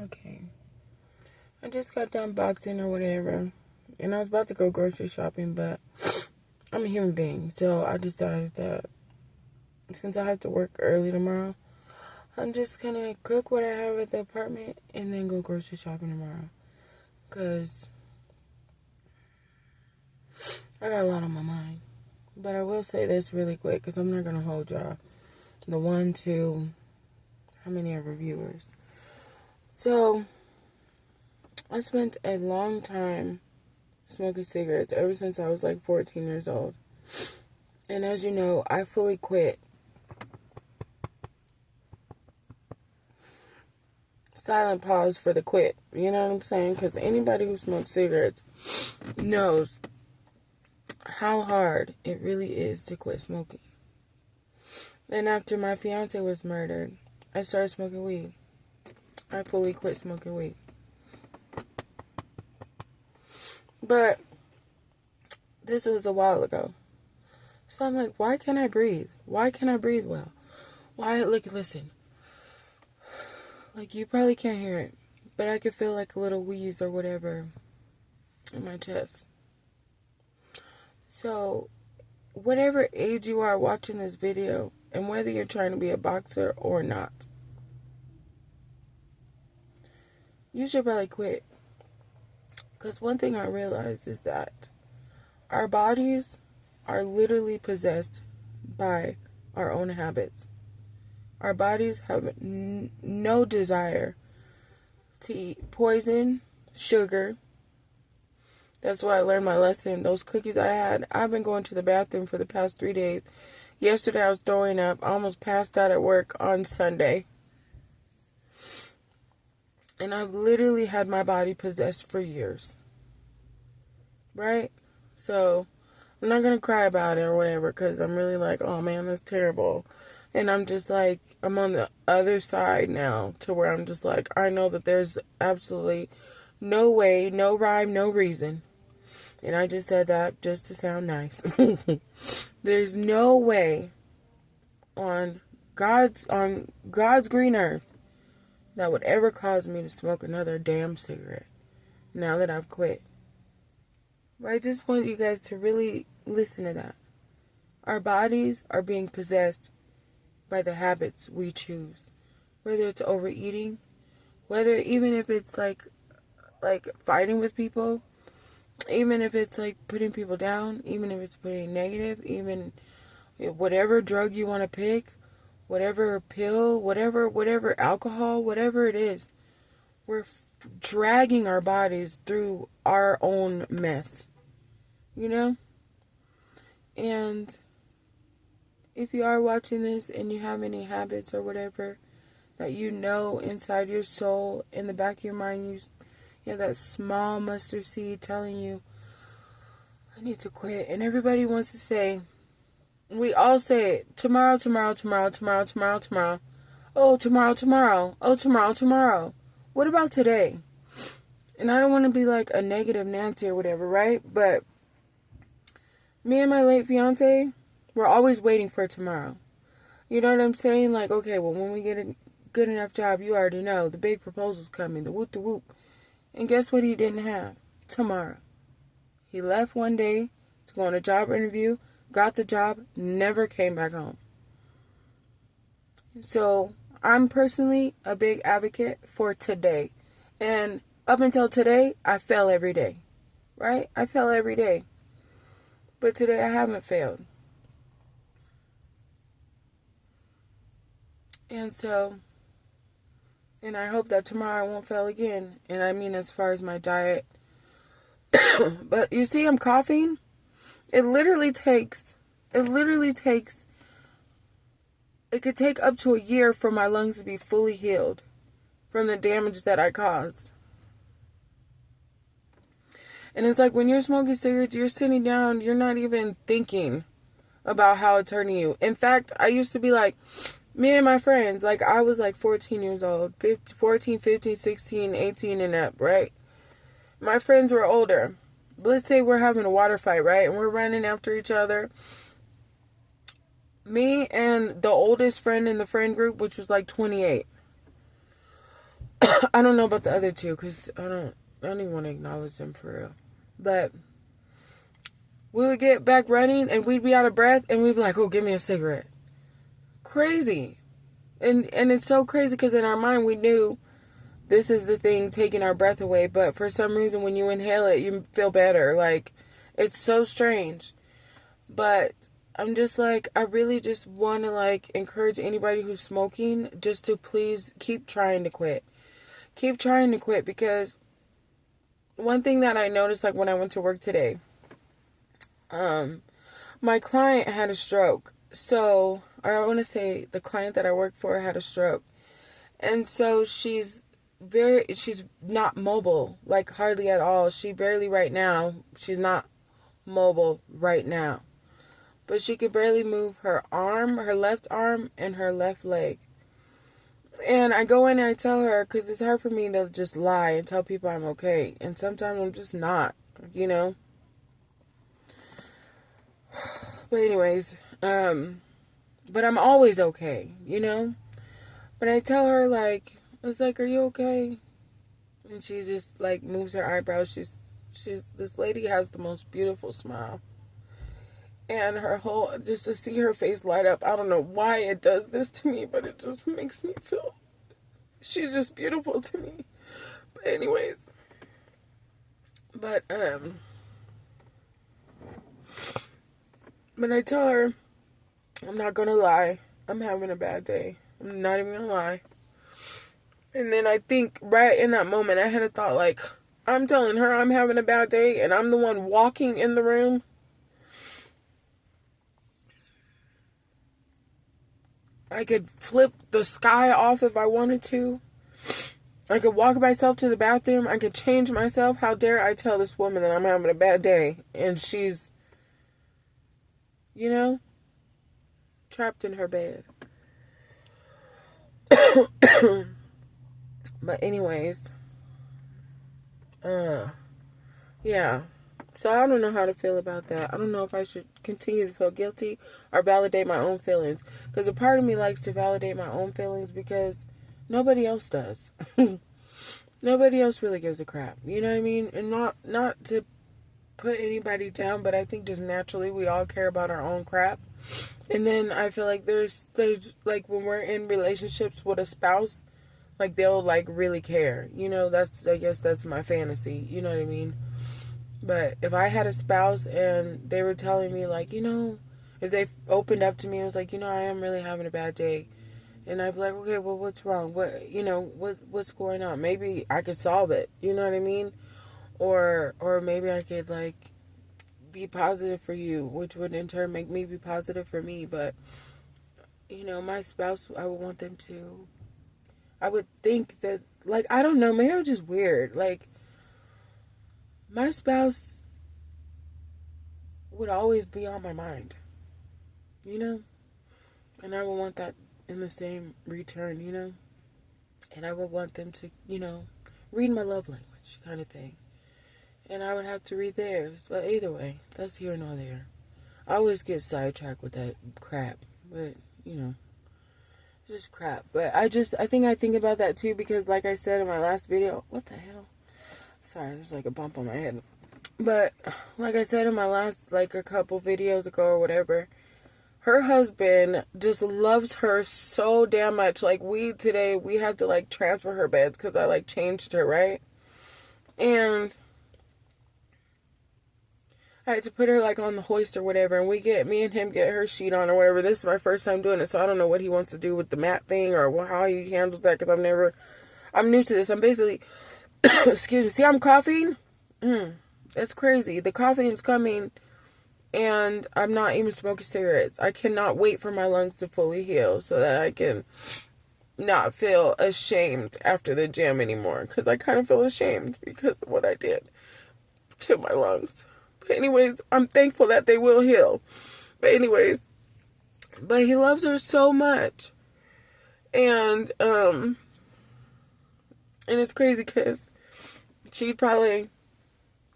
Okay. I just got done boxing or whatever. And I was about to go grocery shopping, but I'm a human being. So I decided that since I have to work early tomorrow, I'm just going to cook what I have at the apartment and then go grocery shopping tomorrow. Because I got a lot on my mind. But I will say this really quick because I'm not going to hold y'all. The 1, 2, how many are reviewers? So, I spent a long time smoking cigarettes ever since I was like 14 years old. And as you know, I fully quit. Silent pause for the quit. You know what I'm saying? Because anybody who smokes cigarettes knows how hard it really is to quit smoking. Then after my fiance was murdered, I started smoking weed. I fully quit smoking weed. But this was a while ago. So I'm like, why can't I breathe? Why can't I breathe well? Why? Look, listen. Like, you probably can't hear it, but I could feel like a little wheeze or whatever in my chest. So, whatever age you are watching this video, and whether you're trying to be a boxer or not, you should probably quit. Because one thing I realized is that our bodies are literally possessed by our own habits. Our bodies have no desire to eat poison, sugar. That's why I learned my lesson. Those cookies I had, I've been going to the bathroom for the past 3 days. Yesterday I was throwing up. I almost passed out at work on Sunday. And I've literally had my body possessed for years. Right? So, I'm not going to cry about it or whatever because I'm really like, oh man, that's terrible. And I'm just like, I'm on the other side now to where I'm just like, I know that there's absolutely no way, no rhyme, no reason. And I just said that just to sound nice. There's no way on God's green earth that would ever cause me to smoke another damn cigarette now that I've quit. But I just want you guys to really listen to that. Our bodies are being possessed by the habits we choose. Whether it's overeating, whether even if it's like fighting with people, even if it's like putting people down, even if it's putting negative, even whatever drug you want to pick, whatever pill, whatever alcohol, whatever it is, we're dragging our bodies through our own mess, you know? And if you are watching this and you have any habits or whatever that you know inside your soul, in the back of your mind, you have that small mustard seed telling you, I need to quit. And everybody wants to say, we all say it, tomorrow, tomorrow, tomorrow, tomorrow, tomorrow, tomorrow. Oh, tomorrow, tomorrow. Oh, tomorrow, tomorrow. What about today? And I don't want to be like a negative Nancy or whatever, right? But me and my late fiance, we're always waiting for tomorrow. You know what I'm saying? Like, okay, well, when we get a good enough job, you already know, the big proposal's coming, the whoop, the whoop. And guess what he didn't have? Tomorrow. He left one day to go on a job interview, got the job, never came back home. So, I'm personally a big advocate for today. And up until today, I fail every day. Right? I fail every day. But today I haven't failed. And so, and I hope that tomorrow I won't fail again. And I mean as far as my diet. But you see I'm coughing? It could take up to a year for my lungs to be fully healed from the damage that I caused. And it's like when you're smoking cigarettes, you're sitting down, you're not even thinking about how it's hurting you. In fact, I used to be like, me and my friends, like I was like 14 years old, 14, 15, 16, 18 and up, right? My friends were older. Let's say we're having a water fight, right? And we're running after each other. Me and the oldest friend in the friend group, which was like 28. I don't know about the other two because I don't even want to acknowledge them for real. But we would get back running and we'd be out of breath and we'd be like, oh, give me a cigarette. Crazy. And it's so crazy because in our mind we knew this is the thing taking our breath away. But for some reason when you inhale it, you feel better. Like, it's so strange. But I'm just like, I really just want to like encourage anybody who's smoking just to please keep trying to quit. Keep trying to quit, because one thing that I noticed, like when I went to work today, my client had a stroke. So, I want to say the client that I work for had a stroke. And so she's not mobile, like hardly at all. She's not mobile right now. But she could barely move her left arm, and her left leg. And I go in and I tell her, because it's hard for me to just lie and tell people I'm okay. And sometimes I'm just not, you know. But anyways, but I'm always okay, you know. But I tell her, like, I was like, are you okay? And she just, like, moves her eyebrows. This lady has the most beautiful smile. And just to see her face light up, I don't know why it does this to me, but it just makes me feel, she's just beautiful to me. But anyways, but I tell her, I'm not gonna lie, I'm having a bad day. I'm not even gonna lie. And then I think right in that moment, I had a thought like, I'm telling her I'm having a bad day, and I'm the one walking in the room. I could flip the sky off if I wanted to. I could walk myself to the bathroom. I could change myself. How dare I tell this woman that I'm having a bad day and she's, you know, trapped in her bed. But anyways, yeah. So I don't know how to feel about that. I don't know if I should continue to feel guilty or validate my own feelings. Because a part of me likes to validate my own feelings because nobody else does. Nobody else really gives a crap. You know what I mean? And not to put anybody down, but I think just naturally we all care about our own crap. And then I feel like there's like when we're in relationships with a spouse, like they'll like really care. You know, I guess that's my fantasy. You know what I mean? But if I had a spouse and they were telling me, like, you know, if they opened up to me and was like, you know, I am really having a bad day. And I'd be like, okay, well, what's wrong? What's going on? Maybe I could solve it. You know what I mean? Or maybe I could, like, be positive for you, which would in turn make me be positive for me. But, you know, my spouse, I would want them to, I would think that, like, I don't know, marriage is weird. Like, my spouse would always be on my mind, you know? And I would want that in the same return, you know? And I would want them to, you know, read my love language kind of thing. And I would have to read theirs. But either way, that's here nor there. I always get sidetracked with that crap. But, you know, it's just crap. But I think about that too because like I said in my last video, what the hell? Sorry, there's like a bump on my head. But like I said in my last, like a couple videos ago or whatever, her husband just loves her so damn much. Like we had to like transfer her beds because I like changed her, right? And I had to put her like on the hoist or whatever, and me and him get her sheet on or whatever. This is my first time doing it, so I don't know what he wants to do with the mat thing or how he handles that because I'm new to this. I'm basically excuse me. See, I'm coughing. It's crazy. The coughing's coming, and I'm not even smoking cigarettes. I cannot wait for my lungs to fully heal so that I can not feel ashamed after the gym anymore. Because I kind of feel ashamed because of what I did to my lungs. But anyways, I'm thankful that they will heal. But anyways, but he loves her so much, and it's crazy because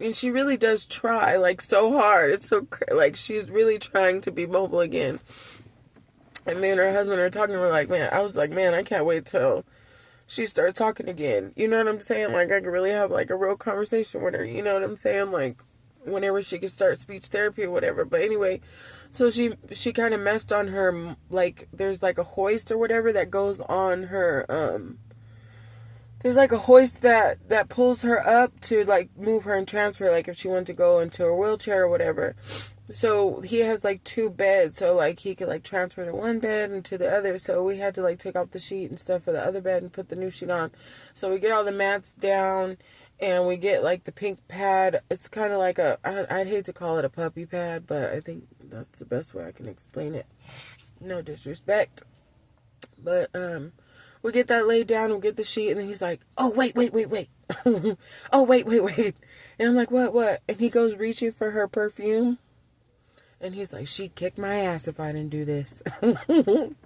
and she really does try, like, so hard. It's so, like, she's really trying to be mobile again. And me and her husband are talking, we're like, man, I was like, man, I can't wait till she starts talking again. You know what I'm saying? Like, I could really have, like, a real conversation with her. You know what I'm saying? Like, whenever she could start speech therapy or whatever. But anyway, so she kind of messed on her, like, there's, like, a hoist or whatever that goes on her, there's, like, a hoist that pulls her up to, like, move her and transfer, like, if she wanted to go into a wheelchair or whatever. So he has, like, 2 beds, so, like, he could, like, transfer to one bed and to the other. So we had to, like, take off the sheet and stuff for the other bed and put the new sheet on. So we get all the mats down, and we get, like, the pink pad. It's kind of like I'd hate to call it a puppy pad, but I think that's the best way I can explain it. No disrespect. But, we get that laid down, we get the sheet, and then he's like, oh, wait. Oh, wait. And I'm like, what? And he goes reaching for her perfume. And he's like, she'd kick my ass if I didn't do this. And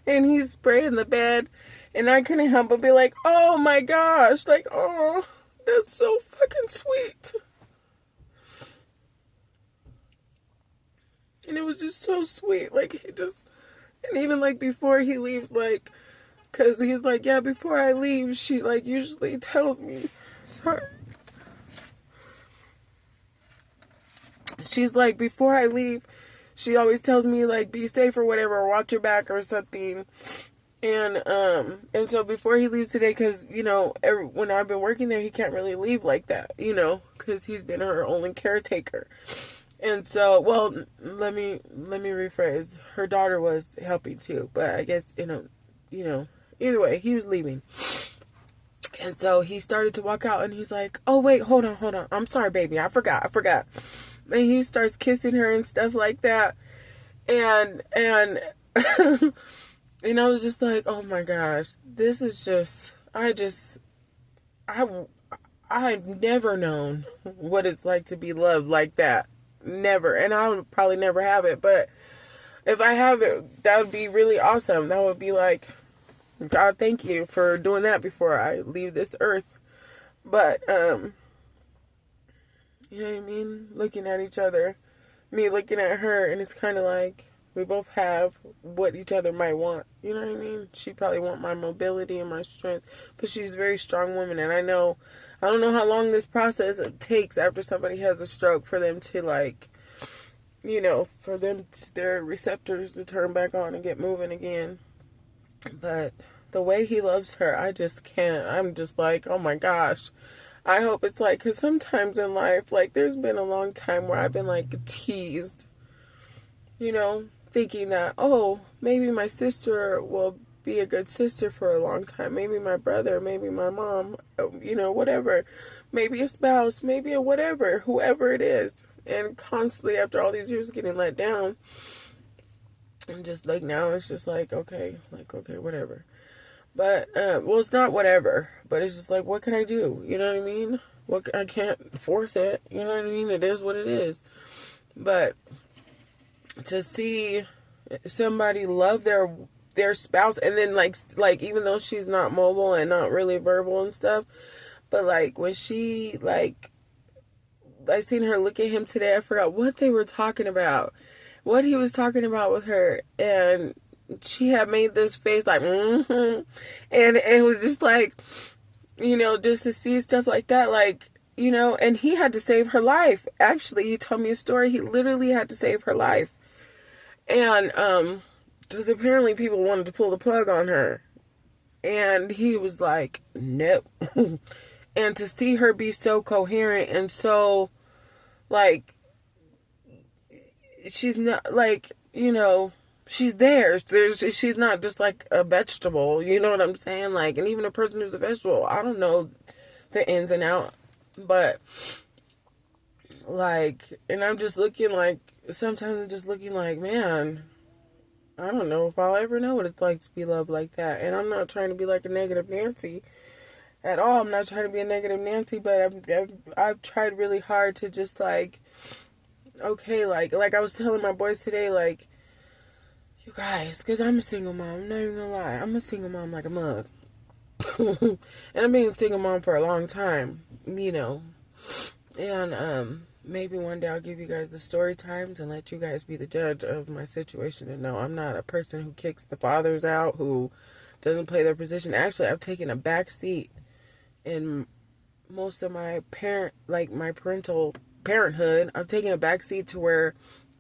he's spraying the bed. And I couldn't help but be like, oh my gosh. Like, oh, that's so fucking sweet. And it was just so sweet. Like, and even like before he leaves, like, because he's like, yeah, before I leave, she, like, usually tells me, sorry. She's like, before I leave, she always tells me, like, be safe or whatever, or watch your back or something. And so before he leaves today, because, you know, when I've been working there, he can't really leave like that, you know, because he's been her only caretaker. And so, well, let me rephrase. Her daughter was helping too, but I guess, you know, either way, he was leaving. And so he started to walk out and he's like, oh, wait, hold on. I'm sorry, baby. I forgot. And he starts kissing her and stuff like that. And and I was just like, oh my gosh, this is just, I've never known what it's like to be loved like that. Never. And I would probably never have it. But if I have it, that would be really awesome. That would be like, God, thank you for doing that before I leave this earth. But, you know what I mean? Looking at each other, me looking at her, and it's kind of like we both have what each other might want. You know what I mean? She probably want my mobility and my strength, but she's a very strong woman, and I don't know how long this process takes after somebody has a stroke for them to, like, you know, for them their receptors to turn back on and get moving again. But the way he loves her, I just can't. I'm just like, oh my gosh. I hope it's like, because sometimes in life, like, there's been a long time where I've been, like, teased, you know, thinking that, oh, maybe my sister will be a good sister for a long time. Maybe my brother, maybe my mom, you know, whatever. Maybe a spouse, maybe a whatever, whoever it is. And constantly, after all these years, getting let down. And just, like, now it's just like, okay, whatever. But, well, it's not whatever, but it's just like, what can I do? You know what I mean? I can't force it. You know what I mean? It is what it is. But to see somebody love their spouse, and then, like, even though she's not mobile and not really verbal and stuff, but, like, when she, like, I seen her look at him today, I forgot what they were talking about. What he was talking about with her, and she had made this face like, and it was just like, you know, just to see stuff like that, like, you know, and he had to save her life. Actually, he told me a story. He literally had to save her life. And, because apparently people wanted to pull the plug on her. And he was like, nope. And to see her be so coherent and so, like, she's not, like, you know, she's there. She's not just like a vegetable. You know what I'm saying? Like, and even a person who's a vegetable, I don't know the ins and outs. But, like, and I'm just looking like, sometimes I'm just looking like, man, I don't know if I'll ever know what it's like to be loved like that. And I'm not trying to be like a negative Nancy at all. I'm not trying to be a negative Nancy, but I've tried really hard to just, like, okay, like I was telling my boys today, like, you guys, because I'm a single mom, I'm not even gonna lie, I'm a single mom like a mug. And I've been a single mom for a long time, you know, and maybe one day I'll give you guys the story times and let you guys be the judge of my situation. And no, I'm not a person who kicks the fathers out, who doesn't play their position. Actually, I've taken a back seat in most of my my parental parenthood. I've taken a back seat to where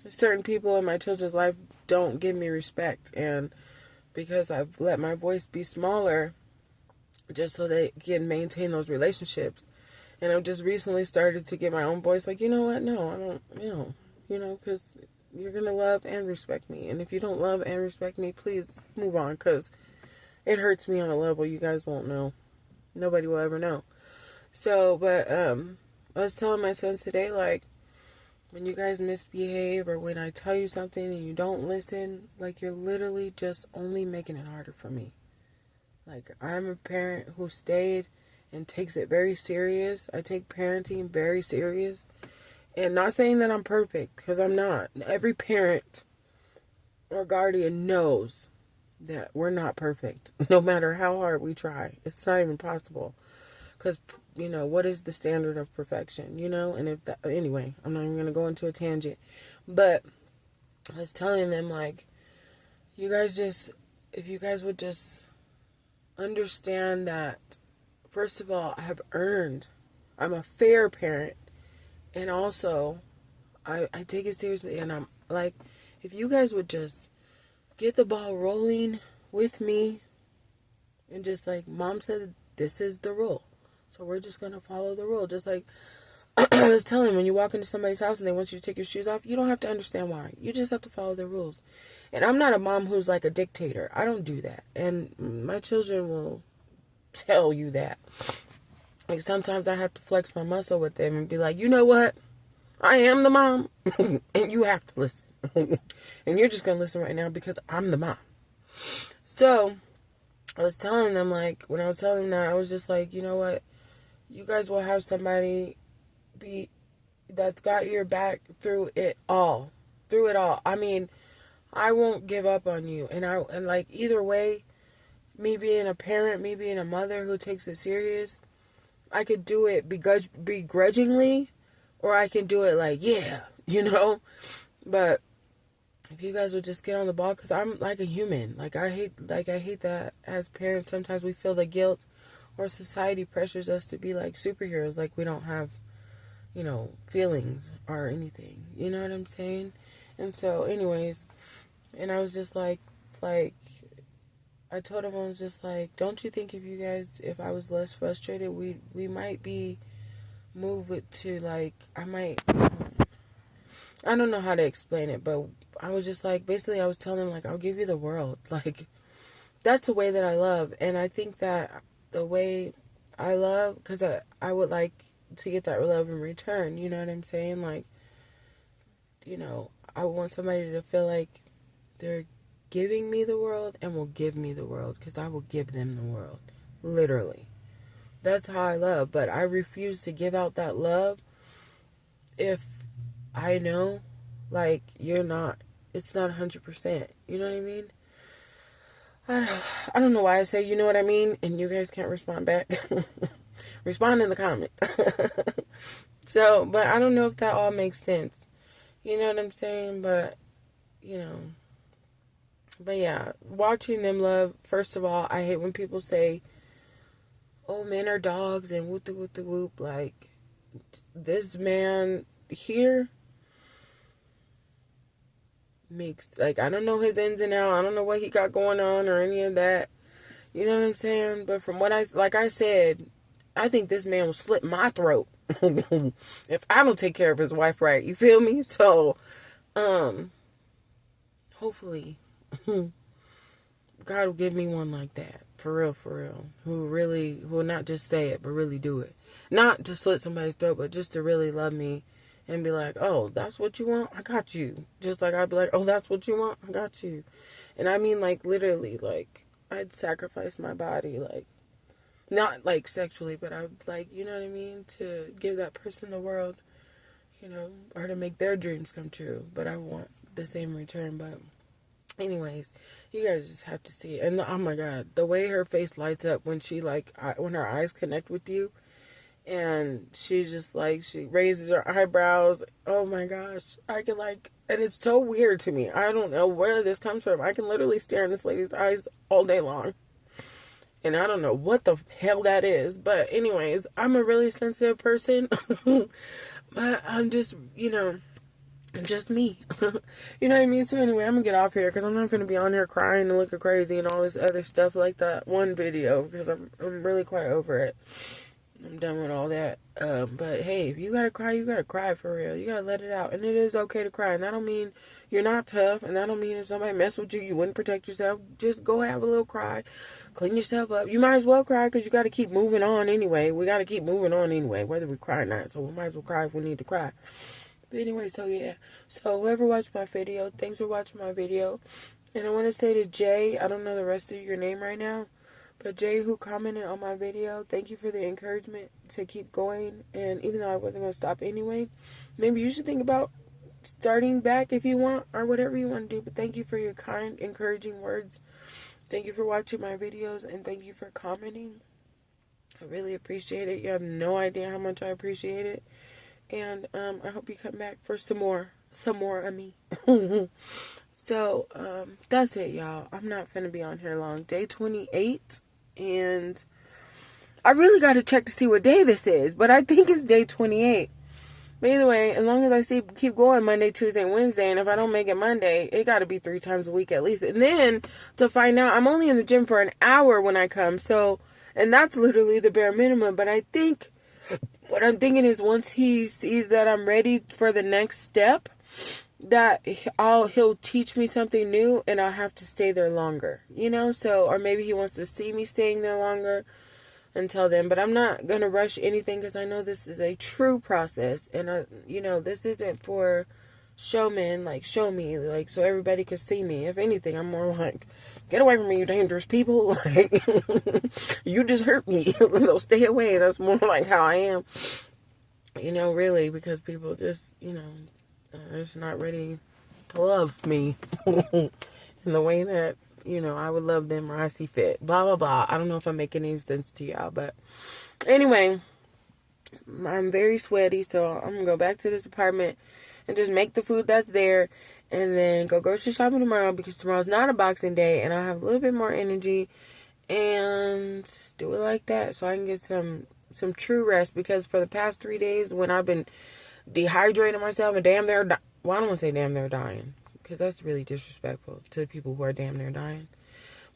certain people in my children's life don't give me respect, and because I've let my voice be smaller just so they can maintain those relationships. And I've just recently started to get my own voice, like, you know what, no, I don't, because you're going to love and respect me. And if you don't love and respect me, please move on, because it hurts me on a level you guys won't know. Nobody will ever know. So, but I was telling my sons today, like, when you guys misbehave or when I tell you something and you don't listen, like, you're literally just only making it harder for me. Like, I'm a parent who stayed and takes it very serious. I take parenting very serious. And not saying that I'm perfect, because I'm not. Every parent or guardian knows that we're not perfect, no matter how hard we try. It's not even possible. Because, what is the standard of perfection, And if that, anyway, I'm not even going to go into a tangent. But I was telling them, like, if you guys would just understand that, first of all, I'm a fair parent. And also, I take it seriously. And I'm like, if you guys would just get the ball rolling with me and just like, Mom said, this is the rule. So we're just going to follow the rule. Just like I was telling you, when you walk into somebody's house and they want you to take your shoes off, you don't have to understand why. You just have to follow the rules. And I'm not a mom who's like a dictator. I don't do that. And my children will tell you that. Like, sometimes I have to flex my muscle with them and be like, you know what? I am the mom, and you have to listen. And you're just going to listen right now because I'm the mom. So, I was telling them, like, when I was telling them that, I was just like, you know what? You guys will have somebody that's got your back through it all. Through it all. I mean, I won't give up on you. And like, either way, me being a parent, me being a mother who takes it serious, I could do it begrudgingly, or I can do it like, yeah, But if you guys would just get on the ball, because I'm like a human. Like, I hate that as parents, sometimes we feel the guilt, or society pressures us to be like superheroes, like we don't have, feelings or anything. You know what I'm saying? And so, anyways, and I was just like, I told him, I was just like, don't you think if I was less frustrated, we might be moved to, like, I don't know how to explain it, but I was just like, basically I was telling him, like, I'll give you the world. Like, that's the way that I love. And I think that the way I love, because I would like to get that love in return, you know what I'm saying? Like, I want somebody to feel like they're giving me the world and will give me the world, because I will give them the world, literally. That's how I love. But I refuse to give out that love if I know, like, it's not 100%. You know what I mean? I don't know why I say you know what I mean and you guys can't respond back. Respond in the comments. So, but I don't know if that all makes sense. You know what I'm saying? But, But yeah, watching them love, first of all, I hate when people say, oh, men are dogs and whoop the whoop the whoop. Like, this man here makes, like, I don't know his ins and outs. I don't know what he got going on or any of that. You know what I'm saying? But from what like I said, I think this man will slit my throat if I don't take care of his wife right. You feel me? So, hopefully, God will give me one like that. For real. Who will not just say it, but really do it. Not to slit somebody's throat, but just to really love me and be like, oh, that's what you want? I got you. Just like I'd be like, oh, that's what you want? I got you. And I mean, like, literally, like, I'd sacrifice my body, like, not, like, sexually, but I'd, like, you know what I mean? To give that person the world, or to make their dreams come true. But I want the same return. But anyways, you guys just have to see it. And, oh, my God, the way her face lights up when she, like, when her eyes connect with you, and she's just, like, she raises her eyebrows. Oh, my gosh. I can, like, and it's so weird to me. I don't know where this comes from. I can literally stare in this lady's eyes all day long. And I don't know what the hell that is. But anyways, I'm a really sensitive person. But I'm just, just me. You know what I mean? So anyway, I'm gonna get off here because I'm not gonna be on here crying and looking crazy and all this other stuff like that one video, because I'm really quite over it. I'm done with all that. But hey, if you gotta cry, you gotta cry for real. You gotta let it out. And it is okay to cry. And that don't mean you're not tough. And that don't mean if somebody mess with you, you wouldn't protect yourself. Just go have a little cry. Clean yourself up. You might as well cry because you gotta keep moving on anyway. We gotta keep moving on anyway, whether we cry or not. So we might as well cry if we need to cry. But anyway, so yeah. So whoever watched my video, thanks for watching my video. And I want to say to Jay, I don't know the rest of your name right now, but Jay, who commented on my video, thank you for the encouragement to keep going. And even though I wasn't going to stop anyway, maybe you should think about starting back if you want, or whatever you want to do. But thank you for your kind, encouraging words. Thank you for watching my videos, and thank you for commenting. I really appreciate it. You have no idea how much I appreciate it. And I hope you come back for some more of me. So, that's it, y'all. I'm not finna be on here long. Day 28. And I really got to check to see what day this is. But I think it's day 28. But either way, as long as I keep going Monday, Tuesday, and Wednesday. And if I don't make it Monday, it got to be 3 times a week at least. And then to find out, I'm only in the gym for an hour when I come. So, and that's literally the bare minimum. But I think what I'm thinking is once he sees that I'm ready for the next step, that he'll teach me something new and I'll have to stay there longer, so, or maybe he wants to see me staying there longer until then. But I'm not going to rush anything because I know this is a true process. And, this isn't for showmen, like, show me, like, so everybody can see me. If anything, I'm more like, get away from me, you dangerous people. Like, you just hurt me. Stay away. That's more like how I am. Really, because people just, just not ready to love me in the way that, I would love them or I see fit. Blah, blah, blah. I don't know if I'm making any sense to y'all. But anyway, I'm very sweaty. So I'm going to go back to this apartment and just make the food that's there. And then go grocery shopping tomorrow because tomorrow's not a Boxing Day. And I'll have a little bit more energy. And do it like that so I can get some true rest. Because for the past 3 days when I've been dehydrating myself and damn near well, I don't want to say damn near dying because that's really disrespectful to the people who are damn near dying.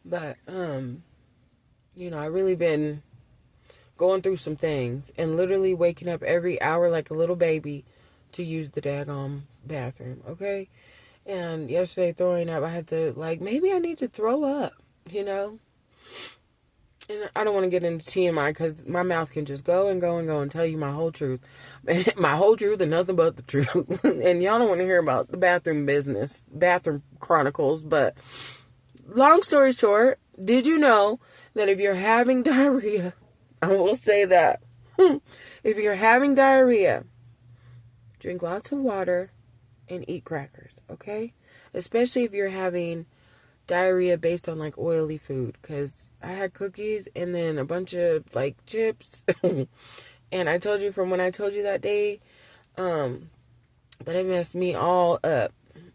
But I really been going through some things and literally waking up every hour like a little baby to use the daggone bathroom, okay? And yesterday throwing up, I had to, maybe I need to throw up, And I don't want to get into TMI because my mouth can just go and go and go and tell you my whole truth. My whole truth and nothing but the truth. And y'all don't want to hear about the bathroom business, bathroom chronicles. But long story short, did you know that if you're having diarrhea, I will say that. If you're having diarrhea, drink lots of water and eat crackers, okay? Especially if you're having diarrhea based on oily food, because I had cookies and then a bunch of chips and I told you from when I told you that day, but it messed me all up.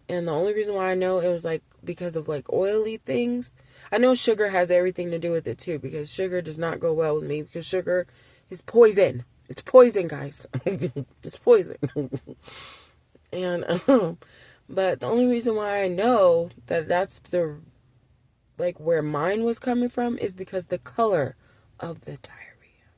And the only reason why I know it was because of oily things. I know sugar has everything to do with it too, because sugar does not go well with me, because sugar is poison. It's poison, guys. It's poison. And but the only reason why I know that that's the where mine was coming from is because the color of the diarrhea.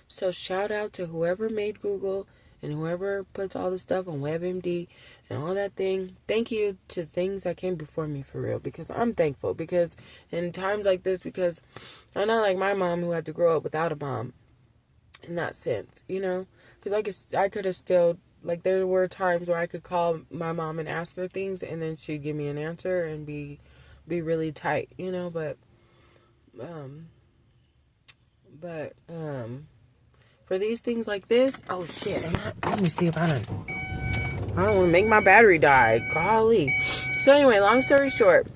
So shout out to whoever made Google and whoever puts all the stuff on WebMD and all that thing. Thank you to things that came before me, for real, because I'm thankful. Because in times like this, because I'm not like my mom who had to grow up without a mom in that sense, because I could have still, there were times where I could call my mom and ask her things and then she'd give me an answer and be really tight, but for these things like this, oh shit, let me see if I don't want to make my battery die, golly. So anyway, long story short,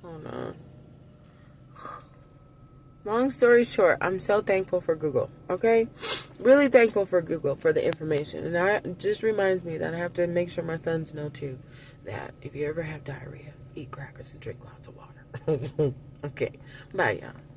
hold on. Long story short, I'm so thankful for Google, okay? really thankful for Google for the information. And it just reminds me that I have to make sure my sons know too that if you ever have diarrhea, eat crackers and drink lots of water. Okay, bye y'all.